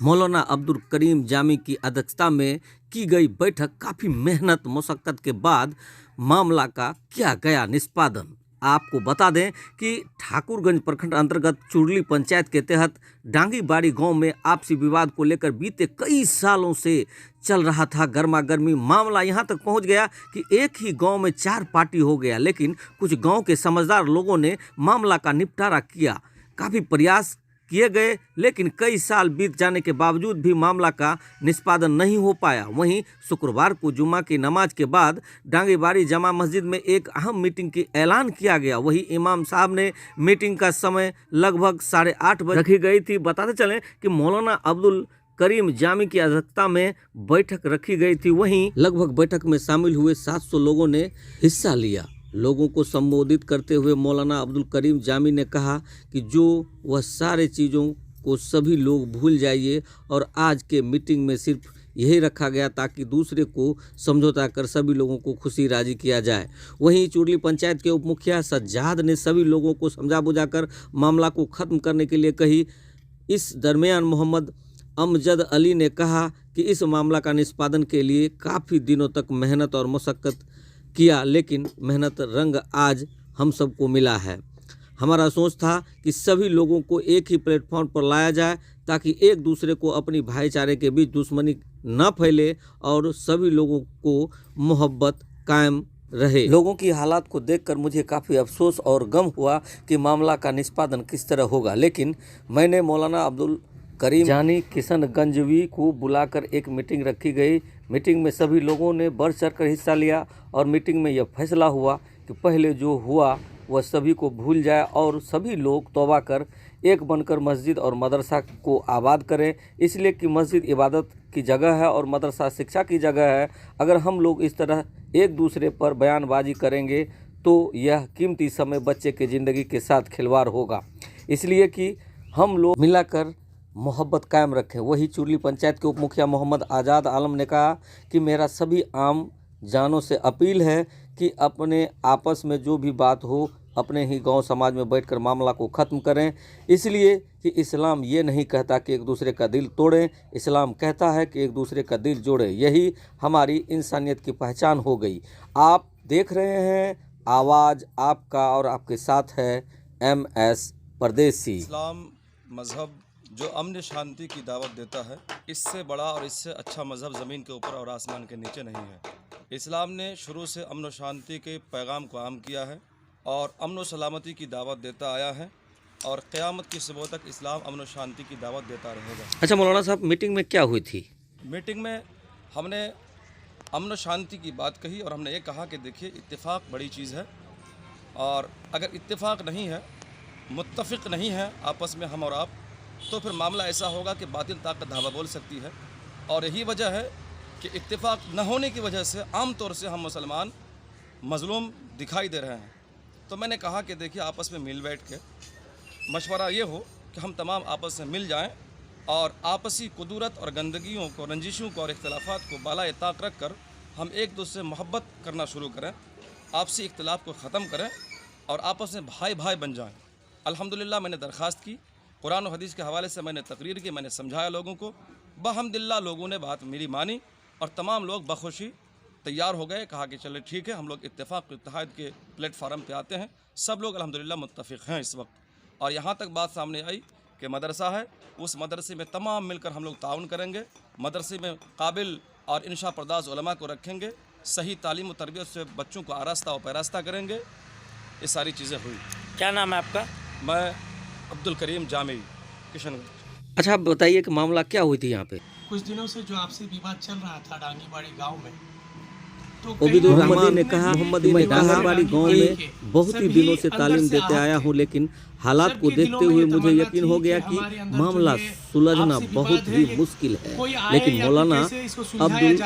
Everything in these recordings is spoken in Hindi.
मौलाना अब्दुल करीम जामी की अध्यक्षता में की गई बैठक काफ़ी मेहनत मशक्क़त के बाद मामला का किया गया निष्पादन। आपको बता दें कि ठाकुरगंज प्रखंड अंतर्गत चुरली पंचायत के तहत डांगीबाड़ी गांव में आपसी विवाद को लेकर बीते कई सालों से चल रहा था गर्मा गर्मी। मामला यहां तक पहुंच गया कि एक ही गांव में 4 पार्टी हो गया, लेकिन कुछ गांव के समझदार लोगों ने मामला का निपटारा किया। काफ़ी प्रयास किए गए, लेकिन कई साल बीत जाने के बावजूद भी मामला का निष्पादन नहीं हो पाया। वहीं शुक्रवार को जुम्मा की नमाज के बाद डांगीबाड़ी जमा मस्जिद में एक अहम मीटिंग की ऐलान किया गया। वहीं इमाम साहब ने मीटिंग का समय लगभग 8:30 बजे रखी गई थी। बताते चलें कि मौलाना अब्दुल करीम जामी की अध्यक्षता में बैठक रखी गई थी। वहीं लगभग बैठक में शामिल हुए 700 लोगों ने हिस्सा लिया। लोगों को संबोधित करते हुए मौलाना अब्दुल करीम जामी ने कहा कि जो वह सारे चीज़ों को सभी लोग भूल जाइए और आज के मीटिंग में सिर्फ यही रखा गया ताकि दूसरे को समझौता कर सभी लोगों को खुशी राजी किया जाए। वहीं चुरली पंचायत के उप मुखिया सज्जाद ने सभी लोगों को समझा बुझाकर मामला को ख़त्म करने के लिए कही। इस दरमियान मोहम्मद अमजद अली ने कहा कि इस मामला का निष्पादन के लिए काफ़ी दिनों तक मेहनत और मशक्क़त किया, लेकिन मेहनत रंग आज हम सबको मिला है। हमारा सोच था कि सभी लोगों को एक ही प्लेटफॉर्म पर लाया जाए ताकि एक दूसरे को अपनी भाईचारे के बीच दुश्मनी न फैले और सभी लोगों को मोहब्बत कायम रहे। लोगों की हालात को देखकर मुझे काफ़ी अफसोस और गम हुआ कि मामला का निष्पादन किस तरह होगा, लेकिन मैंने मौलाना अब्दुल करीम जानी किशनगंजवी को बुलाकर एक मीटिंग रखी गई। मीटिंग में सभी लोगों ने बढ़ चढ़कर हिस्सा लिया और मीटिंग में यह फैसला हुआ कि पहले जो हुआ वह सभी को भूल जाए और सभी लोग तौबा कर एक बनकर मस्जिद और मदरसा को आबाद करें, इसलिए कि मस्जिद इबादत की जगह है और मदरसा शिक्षा की जगह है। अगर हम लोग इस तरह एक दूसरे पर बयानबाजी करेंगे तो यह कीमती समय बच्चे की ज़िंदगी के साथ खिलवाड़ होगा, इसलिए कि हम लोग मिलाकर मोहब्बत कायम रखें। वही चुरली पंचायत के उप मुखिया मोहम्मद आज़ाद आलम ने कहा कि मेरा सभी आम जानों से अपील है कि अपने आपस में जो भी बात हो अपने ही गांव समाज में बैठकर मामला को ख़त्म करें, इसलिए कि इस्लाम ये नहीं कहता कि एक दूसरे का दिल तोड़ें, इस्लाम कहता है कि एक दूसरे का दिल जोड़ें। यही हमारी इंसानियत की पहचान हो गई। आप देख रहे हैं आवाज़ आपका और आपके साथ है MS परदेसी। इस्लाम मज़हब जो अमन शांति की दावत देता है, इससे बड़ा और इससे अच्छा मज़हब ज़मीन के ऊपर और आसमान के नीचे नहीं है। इस्लाम ने शुरू से अमन व शांति के पैगाम को आम किया है और अमन व सलामती की दावत देता आया है और क़यामत की सुबह तक इस्लाम अमन व शांति की दावत देता रहेगा। अच्छा मौलाना साहब, मीटिंग में क्या हुई थी? मीटिंग में हमने अमन व शांति की बात कही और हमने ये कहा कि देखिए इत्तेफाक बड़ी चीज़ है और अगर इत्तेफाक नहीं है, मुत्तफ़िक़ नहीं है आपस में हम और आप, तो फिर मामला ऐसा होगा कि बातिल ताकत धावा बोल सकती है। और यही वजह है कि इत्तेफाक न होने की वजह से आम तौर से हम मुसलमान मज़लूम दिखाई दे रहे हैं। तो मैंने कहा कि देखिए आपस में मिल बैठ के मशवरा ये हो कि हम तमाम आपस में मिल जाएं और आपसी कुदरत और गंदगियों को, रंजिशों को और इख्तलाफात को बाला ताक रख कर हम एक दूसरे से मोहब्बत करना शुरू करें, आपसी इख्तलाफ को ख़त्म करें और आपस में भाई भाई बन जाएँ। अल्हम्दुलिल्लाह मैंने दरख्वास्त की, कुरान और हदीस के हवाले से मैंने तकरीर की, मैंने समझाया लोगों को। बहम्दिल्लाह लोगों ने बात मेरी मानी और तमाम लोग बखुशी तैयार हो गए। कहा कि चले ठीक है, हम लोग इत्तेफाक इत्तेहाद के प्लेटफार्म पे आते हैं। सब लोग अल्हम्दुलिल्लाह मुत्तफ़िक़ हैं इस वक्त। और यहाँ तक बात सामने आई कि मदरसा है, उस मदरसे में तमाम मिलकर हम लोग ताउन करेंगे। मदरसे में काबिल और इंशा पर्दाज उलमा को रखेंगे, सही तालीम और तरबियत से बच्चों को आरास्ता और पैरास्ता करेंगे। ये सारी चीज़ें हुई। क्या नाम है आपका? मैं अब्दुल करीम जामी किशनगंज। अच्छा आप बताइए कि मामला क्या हुई थी यहाँ पे? कुछ दिनों से जो आपसी विवाद चल रहा था डांगीबाड़ी गांव में, तो ओबिदुर रहमान ने कहा कि मैं डांगीबाड़ी गांव में बहुत ही दिनों से तालीम देते आया हूँ, लेकिन हालात को देखते हुए मुझे यकीन हो गया कि मामला सुलझना बहुत ही मुश्किल है। लेकिन मौलाना अब्दुल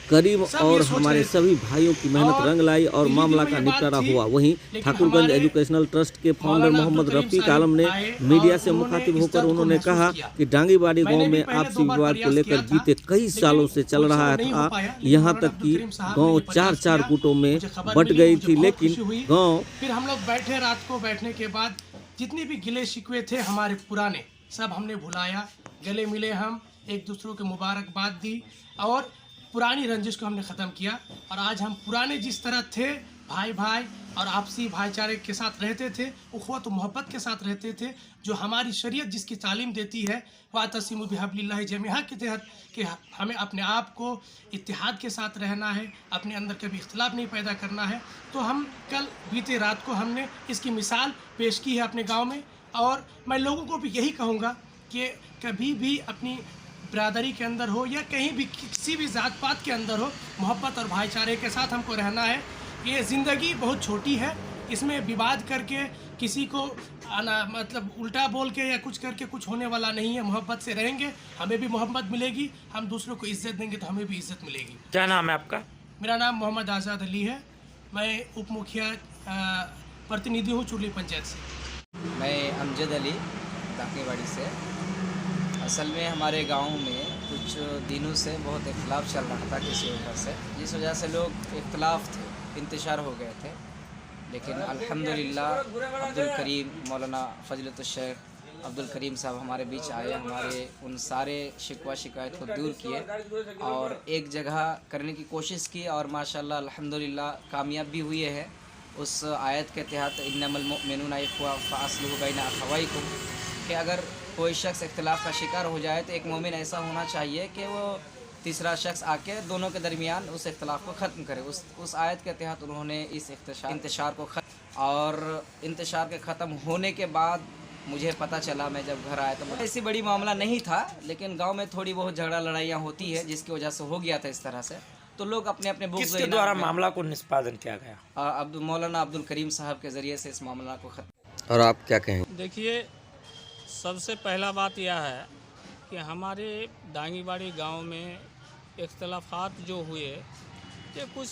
करीम और हमारे सभी भाइयों की मेहनत रंग लाई और मामला का निपटारा हुआ। वहीं ठाकुरगंज एजुकेशनल ट्रस्ट के फाउंडर मोहम्मद रफीक आलम ने मीडिया से मुखातिब होकर उन्होंने कहा कि डांगीबाड़ी गांव में आपसी विवाद को लेकर बीते कई सालों से चल रहा था, यहाँ तक कि गांव 4-4 गुटों में बट गई थी। लेकिन गांव फिर हम लोग बैठे, रात को बैठने के बाद जितने भी गिले शिकवे थे हमारे पुराने सब हमने भुलाया, गले मिले हम एक दूसरे को मुबारकबाद दी और पुरानी रंजिश को हमने ख़त्म किया। और आज हम पुराने जिस तरह थे, भाई भाई और आपसी भाईचारे के साथ रहते थे, उख़्वत मोहब्बत के साथ रहते थे, जो हमारी शरीयत जिसकी तालीम देती है वातसिमू बिहब्लिल्लाहि जमीआ के तहत, कि हमें अपने आप को इत्तिहाद के साथ रहना है, अपने अंदर कभी इख्तिलाफ नहीं पैदा करना है। तो हम कल बीते रात को हमने इसकी मिसाल पेश की है अपने गाँव में। और मैं लोगों को भी यही कहूँगा कि कभी भी अपनी बरादरी के अंदर हो या कहीं भी किसी भी ज़ात पात के अंदर हो, मोहब्बत और भाईचारे के साथ हमको रहना है। ये ज़िंदगी बहुत छोटी है, इसमें विवाद करके किसी को मतलब उल्टा बोल के या कुछ करके कुछ होने वाला नहीं है। मोहब्बत से रहेंगे, हमें भी मोहब्बत मिलेगी, हम दूसरों को इज़्ज़त देंगे तो हमें भी इज़्ज़त मिलेगी। क्या नाम है आपका? मेरा नाम मोहम्मद आज़ाद अली है, मैं उप मुखिया प्रतिनिधि हूँ चुरली पंचायत से। मैं अमजद अली दाकेवाड़ी से। असल में हमारे गांव में कुछ दिनों से बहुत इख्तिलाफ चल रहा था किसी वजह से, जिस वजह से लोग इख्तिलाफ थे, इंतशार हो गए थे। लेकिन अल्हम्दुलिल्लाह अब्दुल करीम मौलाना फ़ज़ीलतुल शेख अब्दुल करीम साहब हमारे बीच आए, हमारे उन सारे शिकवा शिकायत को दूर किए और एक जगह करने की कोशिश की और माशाल्लाह अल्हम्दुलिल्लाह कामयाब भी हुए हैं। उस आयत के तहत इन्नमल मुमिनूना इख्वा फ़अस्लिहू बैना अख़वैकुम, कि अगर कोई शख्स इख्तिलाफ का शिकार हो जाए तो एक मोमिन ऐसा होना चाहिए कि वो तीसरा शख्स आके दोनों के दरमियान उस इख्तिलाफ को ख़त्म करे। उस आयत के तहत उन्होंने इस इंतशार को और इंतशार के ख़त्म होने के बाद मुझे पता चला, मैं जब घर आया तो ऐसी बड़ी मामला नहीं था, लेकिन गांव में थोड़ी बहुत झगड़ा लड़ाइयाँ होती है जिसकी वजह से हो गया था इस तरह से। तो लोग अपने अपने किसके द्वारा मामला को निष्पादन किया गया? मौलाना अब्दुल करीम साहब के ज़रिए से इस मामला को ख़त्म। और आप क्या कहेंगे? देखिए, सबसे पहला बात यह है कि हमारे डांगीबाड़ी गांव में इख्तिलाफ़ात जो हुए ये कुछ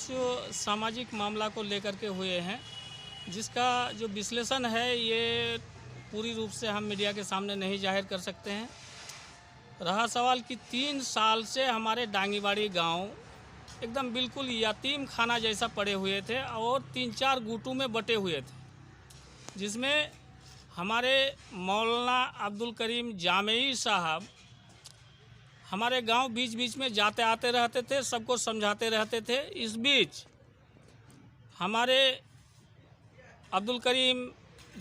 सामाजिक मामला को लेकर के हुए हैं, जिसका जो विश्लेषण है ये पूरी रूप से हम मीडिया के सामने नहीं जाहिर कर सकते हैं। रहा सवाल कि 3 साल से हमारे डांगीबाड़ी गांव एकदम बिल्कुल यतीम खाना जैसा पड़े हुए थे और 3-4 गुटों में बटे हुए थे, जिसमें हमारे मौलाना अब्दुल करीम जामेई साहब हमारे गांव बीच बीच में जाते आते रहते थे, सबको समझाते रहते थे। इस बीच हमारे अब्दुल करीम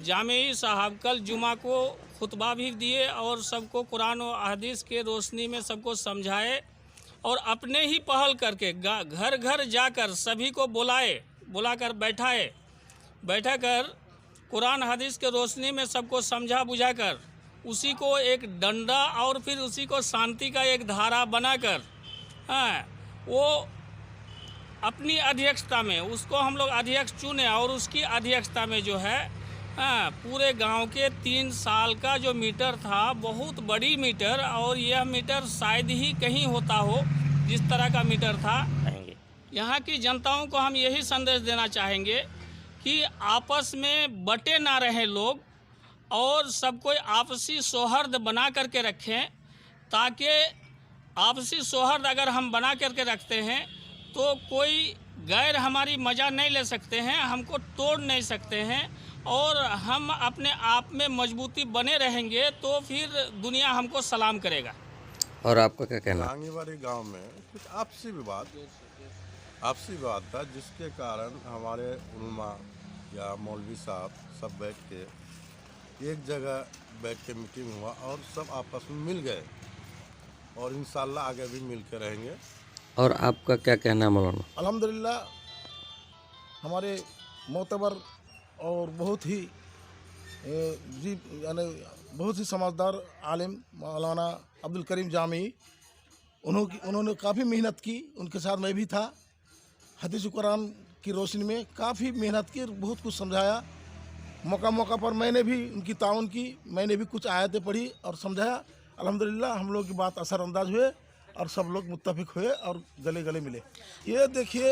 जामेई साहब कल जुमा को खुतबा भी दिए और सबको कुरान और हदीस के रोशनी में सबको समझाए और अपने ही पहल करके घर घर जाकर सभी को बुलाकर बैठाकर कुरान हदीस के रोशनी में सबको समझा बुझाकर उसी को एक डंडा और फिर उसी को शांति का एक धारा बनाकर वो अपनी अध्यक्षता में उसको हम लोग अध्यक्ष चुने और उसकी अध्यक्षता में जो है पूरे गांव के 3 साल का जो मीटर था, बहुत बड़ी मीटर, और यह मीटर शायद ही कहीं होता हो जिस तरह का मीटर था। यहाँ की जनताओं को हम यही संदेश देना चाहेंगे कि आपस में बटे ना रहें लोग और सब कोई आपसी सौहार्द बना करके रखें, ताकि आपसी सौहार्द अगर हम बना करके रखते हैं तो कोई गैर हमारी मज़ा नहीं ले सकते हैं, हमको तोड़ नहीं सकते हैं और हम अपने आप में मजबूती बने रहेंगे तो फिर दुनिया हमको सलाम करेगा। और आपका क्या कहना? डांगीबाड़ी गांव में कुछ आपसी विवाद था, जिसके कारण हमारे उलमा या मौलवी साहब सब बैठ के एक जगह बैठ के मीटिंग हुआ और सब आपस में मिल गए और इंशाल्लाह आगे भी मिल के रहेंगे। और आपका क्या कहना है मौलाना? अल्हम्दुलिल्लाह हमारे मोतबर और बहुत ही बहुत ही समझदार आलिम मौलाना अब्दुल करीम जामी, उन्होंने काफ़ी मेहनत की, उनके साथ मैं भी था। हदीस कुरान की रोशनी में काफ़ी मेहनत की, बहुत कुछ समझाया। मौका पर मैंने भी उनकी ताउन की, मैंने भी कुछ आयतें पढ़ी और समझाया। अल्हम्दुलिल्लाह हम लोग की बात असरअंदाज हुए और सब लोग मुत्तफिक हुए और गले गले मिले। ये देखिए,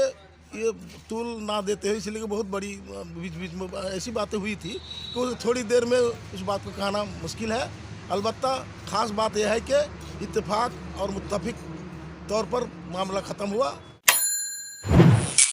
ये तूल ना देते हुए इसलिए बहुत बड़ी बीच बीच में ऐसी बातें हुई थी कि थोड़ी देर में उस बात को कहना मुश्किल है। अलबत्ता ख़ास बात यह है कि इत्तेफाक और मुत्तफिक तौर पर मामला ख़त्म हुआ।